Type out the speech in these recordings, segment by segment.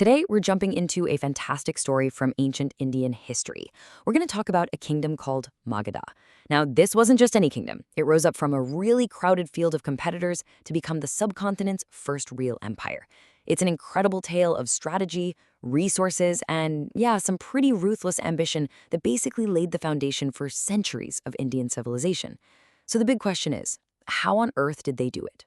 Today, we're jumping into a fantastic story from ancient Indian history. We're going to talk about a kingdom called Magadha. Now, this wasn't just any kingdom. It rose up from a really crowded field of competitors to become the subcontinent's first real empire. It's an incredible tale of strategy, resources, and, yeah, some pretty ruthless ambition that basically laid the foundation for centuries of Indian civilization. So the big question is, how on earth did they do it?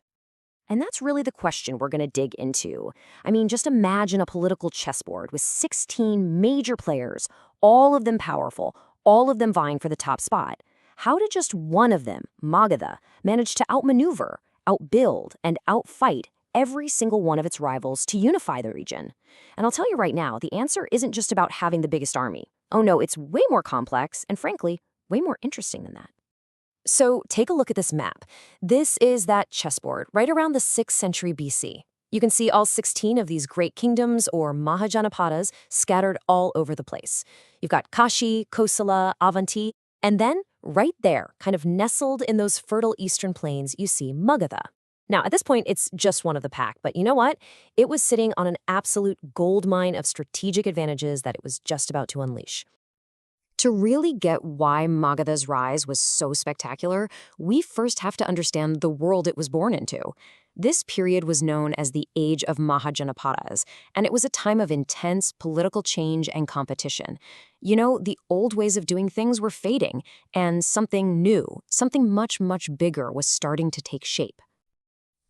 And that's really the question we're going to dig into. I mean, just imagine a political chessboard with 16 major players, all of them powerful, all of them vying for the top spot. How did just one of them, Magadha, manage to outmaneuver, outbuild, and outfight every single one of its rivals to unify the region? And I'll tell you right now, the answer isn't just about having the biggest army. Oh no, it's way more complex and, frankly, way more interesting than that. So take a look at this map. This is that chessboard right around the 6th century BC. You can see all 16 of these great kingdoms, or Mahajanapadas, scattered all over the place. You've got Kashi, Kosala, Avanti, and then right there, kind of nestled in those fertile eastern plains, you see Magadha. Now, at this point, it's just one of the pack, but you know what? It was sitting on an absolute goldmine of strategic advantages that it was just about to unleash. To really get why Magadha's rise was so spectacular, we first have to understand the world it was born into. This period was known as the Age of Mahajanapadas, and it was a time of intense political change and competition. You know, the old ways of doing things were fading, and something new, something much, much bigger was starting to take shape.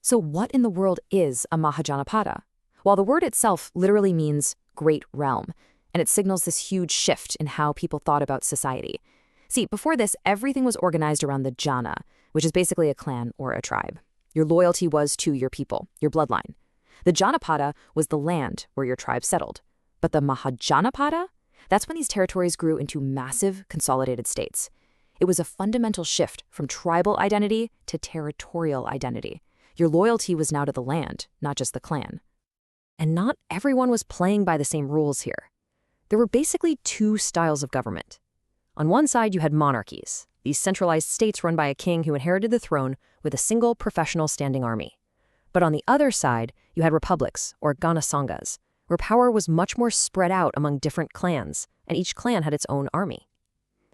So what in the world is a Mahajanapada? Well, the word itself literally means great realm, and it signals this huge shift in how people thought about society. See, before this, everything was organized around the jana, which is basically a clan or a tribe. Your loyalty was to your people, your bloodline. The Janapada was the land where your tribe settled. But the Mahajanapada? That's when these territories grew into massive, consolidated states. It was a fundamental shift from tribal identity to territorial identity. Your loyalty was now to the land, not just the clan. And not everyone was playing by the same rules here. There were basically two styles of government. On one side, you had monarchies, these centralized states run by a king who inherited the throne with a single professional standing army. But on the other side, you had republics, or Ganasangas, where power was much more spread out among different clans, and each clan had its own army.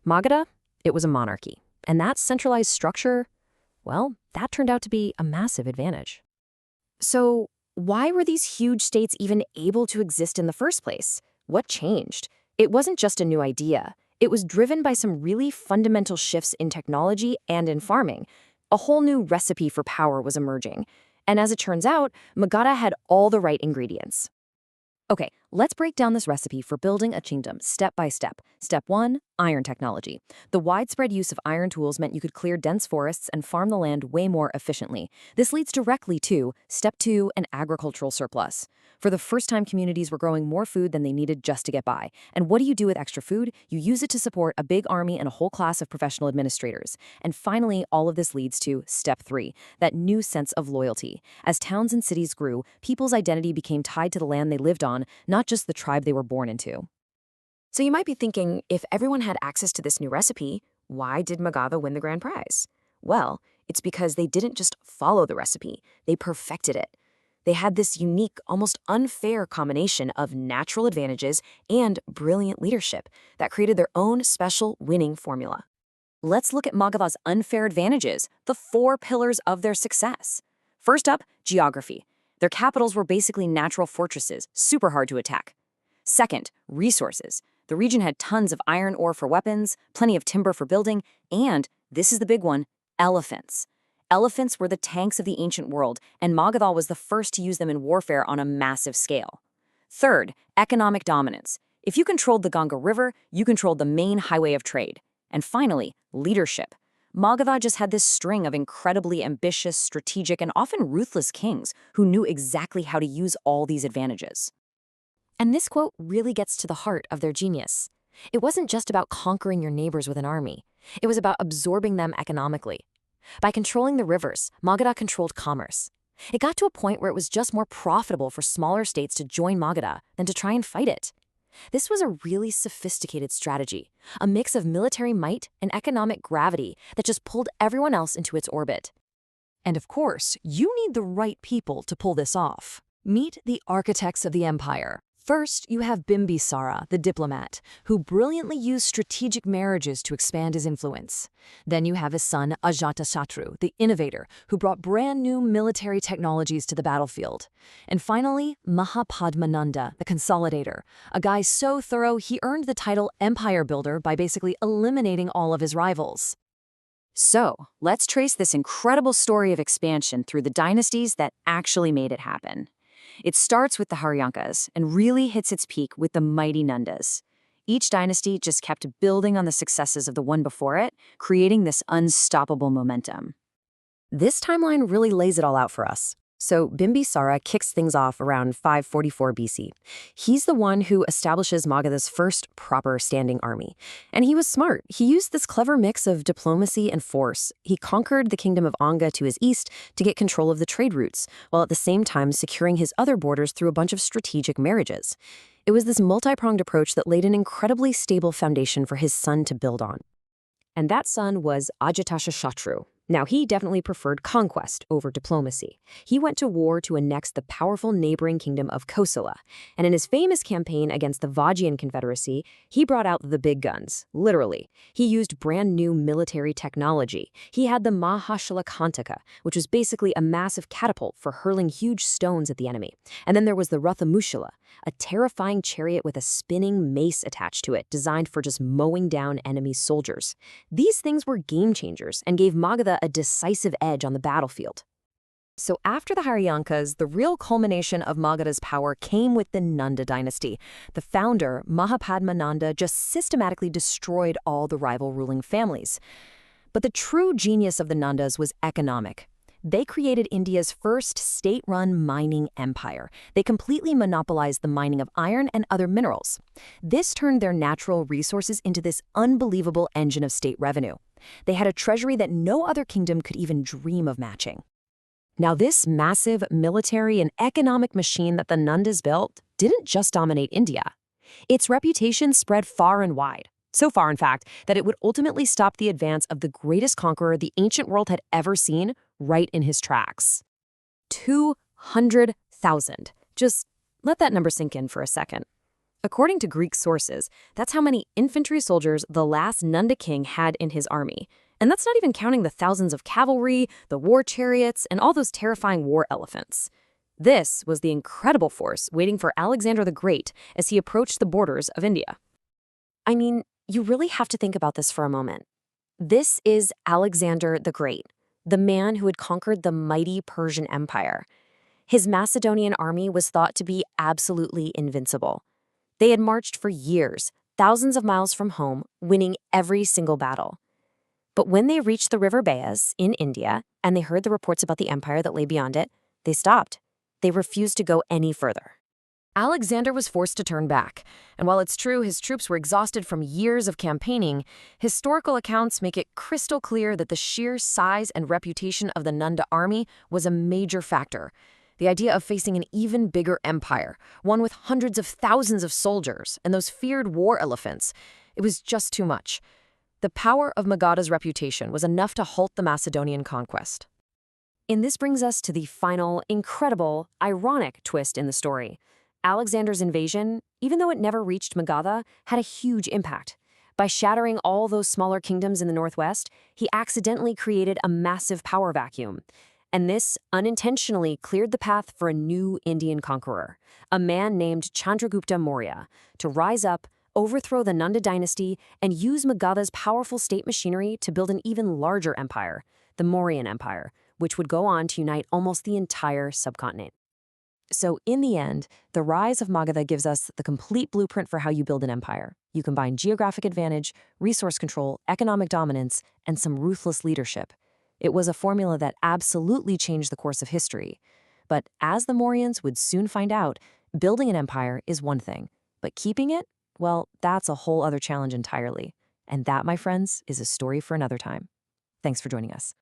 Magadha, it was a monarchy, and that centralized structure, well, that turned out to be a massive advantage. So why were these huge states even able to exist in the first place? What changed? It wasn't just a new idea. It was driven by some really fundamental shifts in technology and in farming. A whole new recipe for power was emerging. And as it turns out, Magadha had all the right ingredients. Okay, let's break down this recipe for building a kingdom step by step. Step 1, iron technology. The widespread use of iron tools meant you could clear dense forests and farm the land way more efficiently. This leads directly to Step 2, an agricultural surplus. For the first time, communities were growing more food than they needed just to get by. And what do you do with extra food? You use it to support a big army and a whole class of professional administrators. And finally, all of this leads to Step 3, that new sense of loyalty. As towns and cities grew, people's identity became tied to the land they lived on, not just the tribe they were born into. So you might be thinking, if everyone had access to this new recipe, why did Magadha win the grand prize? Well, it's because they didn't just follow the recipe, they perfected it. They had this unique, almost unfair combination of natural advantages and brilliant leadership that created their own special winning formula. Let's look at Magadha's unfair advantages, the 4 pillars of their success. First up, geography. Their capitals were basically natural fortresses, super hard to attack. Second, resources. The region had tons of iron ore for weapons, plenty of timber for building, and, this is the big one, elephants. Elephants were the tanks of the ancient world, and Magadha was the first to use them in warfare on a massive scale. Third, economic dominance. If you controlled the Ganga River, you controlled the main highway of trade. And finally, leadership. Magadha just had this string of incredibly ambitious, strategic, and often ruthless kings who knew exactly how to use all these advantages. And this quote really gets to the heart of their genius. It wasn't just about conquering your neighbors with an army. It was about absorbing them economically. By controlling the rivers, Magadha controlled commerce. It got to a point where it was just more profitable for smaller states to join Magadha than to try and fight it. This was a really sophisticated strategy, a mix of military might and economic gravity that just pulled everyone else into its orbit. And of course, you need the right people to pull this off. Meet the architects of the empire. First, you have Bimbisara, the diplomat, who brilliantly used strategic marriages to expand his influence. Then you have his son Ajatasattu, the innovator, who brought brand new military technologies to the battlefield. And finally, Mahapadmananda, the consolidator, a guy so thorough he earned the title empire builder by basically eliminating all of his rivals. So, let's trace this incredible story of expansion through the dynasties that actually made it happen. It starts with the Haryankas and really hits its peak with the mighty Nandas. Each dynasty just kept building on the successes of the one before it, creating this unstoppable momentum. This timeline really lays it all out for us. So Bimbisara kicks things off around 544 BC. He's the one who establishes Magadha's first proper standing army. And he was smart. He used this clever mix of diplomacy and force. He conquered the kingdom of Anga to his east to get control of the trade routes, while at the same time securing his other borders through a bunch of strategic marriages. It was this multi-pronged approach that laid an incredibly stable foundation for his son to build on. And that son was Ajatasattu. Now, he definitely preferred conquest over diplomacy. He went to war to annex the powerful neighboring kingdom of Kosala, and in his famous campaign against the Vajjian Confederacy, he brought out the big guns, literally. He used brand new military technology. He had the Mahashalakantaka, which was basically a massive catapult for hurling huge stones at the enemy. And then there was the Rathamushala, a terrifying chariot with a spinning mace attached to it, designed for just mowing down enemy soldiers. These things were game changers and gave Magadha a decisive edge on the battlefield. So after the Haryankas, the real culmination of Magadha's power came with the Nanda dynasty. The founder, Mahapadmananda, just systematically destroyed all the rival ruling families. But the true genius of the Nandas was economic. They created India's first state-run mining empire. They completely monopolized the mining of iron and other minerals. This turned their natural resources into this unbelievable engine of state revenue. They had a treasury that no other kingdom could even dream of matching. Now, this massive military and economic machine that the Nandas built didn't just dominate India. Its reputation spread far and wide. So far, in fact, that it would ultimately stop the advance of the greatest conqueror the ancient world had ever seen right in his tracks. 200,000. Just let that number sink in for a second. According to Greek sources, that's how many infantry soldiers the last Nanda king had in his army. And that's not even counting the thousands of cavalry, the war chariots, and all those terrifying war elephants. This was the incredible force waiting for Alexander the Great as he approached the borders of India. I mean, you really have to think about this for a moment. This is Alexander the Great, the man who had conquered the mighty Persian Empire. His Macedonian army was thought to be absolutely invincible. They had marched for years, thousands of miles from home, winning every single battle. But when they reached the River Beas in India and they heard the reports about the empire that lay beyond it, they stopped. They refused to go any further. Alexander was forced to turn back, and while it's true his troops were exhausted from years of campaigning, historical accounts make it crystal clear that the sheer size and reputation of the Nanda army was a major factor. The idea of facing an even bigger empire, one with hundreds of thousands of soldiers and those feared war elephants, it was just too much. The power of Magadha's reputation was enough to halt the Macedonian conquest. And this brings us to the final, incredible, ironic twist in the story. Alexander's invasion, even though it never reached Magadha, had a huge impact. By shattering all those smaller kingdoms in the northwest, he accidentally created a massive power vacuum. And this unintentionally cleared the path for a new Indian conqueror, a man named Chandragupta Maurya, to rise up, overthrow the Nanda dynasty, and use Magadha's powerful state machinery to build an even larger empire, the Mauryan Empire, which would go on to unite almost the entire subcontinent. So in the end, the rise of Magadha gives us the complete blueprint for how you build an empire. You combine geographic advantage, resource control, economic dominance, and some ruthless leadership. It was a formula that absolutely changed the course of history. But as the Mauryans would soon find out, building an empire is one thing, but keeping it, well, that's a whole other challenge entirely. And that, my friends, is a story for another time. Thanks for joining us.